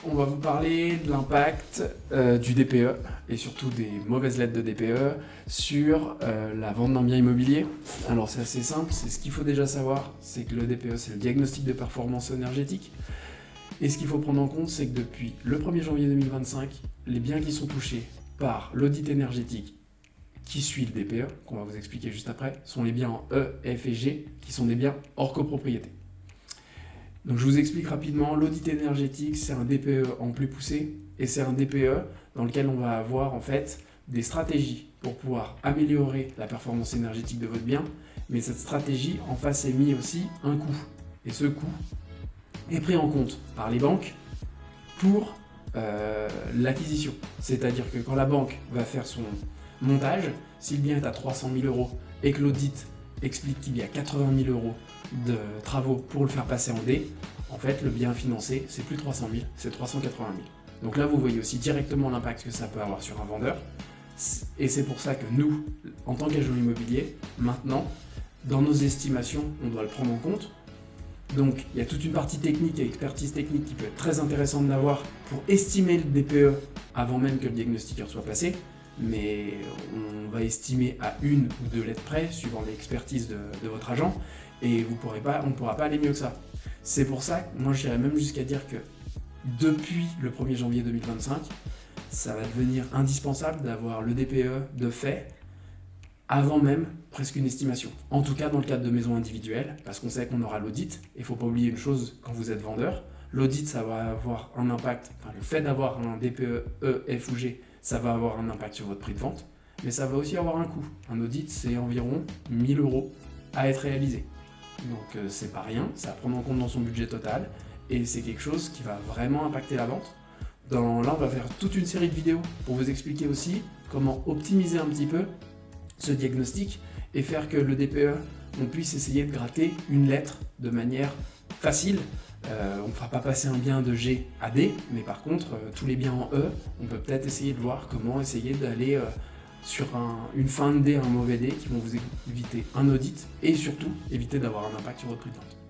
on va vous parler de l'impact du DPE et surtout des mauvaises lettres de DPE sur la vente d'un bien immobilier. Alors c'est assez simple, c'est ce qu'il faut déjà savoir, c'est que le DPE c'est le diagnostic de performance énergétique. Et ce qu'il faut prendre en compte, c'est que depuis le 1er janvier 2025, les biens qui sont touchés par l'audit énergétique qui suit le DPE, qu'on va vous expliquer juste après, sont les biens en E, F et G, qui sont des biens hors copropriété. Donc je vous explique rapidement, l'audit énergétique, c'est un DPE en plus poussé, et c'est un DPE dans lequel on va avoir en fait des stratégies pour pouvoir améliorer la performance énergétique de votre bien, mais cette stratégie, en face, est mis aussi un coût. Et ce coût est pris en compte par les banques pour l'acquisition. C'est-à-dire que quand la banque va faire son montage, si le bien est à 300 000 € et que l'audit explique qu'il y a 80 000 € de travaux pour le faire passer en D, en fait le bien financé c'est plus 300 000, c'est 380 000. Donc là vous voyez aussi directement l'impact que ça peut avoir sur un vendeur, et c'est pour ça que nous, en tant qu'agent immobilier, maintenant, dans nos estimations, on doit le prendre en compte. Donc il y a toute une partie technique et expertise technique qui peut être très intéressante d'avoir pour estimer le DPE avant même que le diagnostiqueur soit passé, mais on va estimer à 1 ou 2 lettres près, suivant l'expertise de votre agent, et on ne pourra pas aller mieux que ça. C'est pour ça que moi j'irais même jusqu'à dire que depuis le 1er janvier 2025, ça va devenir indispensable d'avoir le DPE de fait avant même presque une estimation. En tout cas dans le cadre de maisons individuelles, parce qu'on sait qu'on aura l'audit, et il ne faut pas oublier une chose quand vous êtes vendeur, l'audit ça va avoir un impact, le fait d'avoir un DPE E, F ou G, ça va avoir un impact sur votre prix de vente, mais ça va aussi avoir un coût. Un audit c'est environ 1 000 € à être réalisé. Donc c'est pas rien, c'est à prendre en compte dans son budget total, et c'est quelque chose qui va vraiment impacter la vente. Là on va faire toute une série de vidéos pour vous expliquer aussi comment optimiser un petit peu ce diagnostic et faire que le DPE, on puisse essayer de gratter une lettre de manière facile. On ne fera pas passer un bien de G à D, mais par contre, tous les biens en E, on peut peut-être essayer de voir comment essayer d'aller sur une fin de D, un mauvais D, qui vont vous éviter un audit et surtout éviter d'avoir un impact sur votre prix de vente.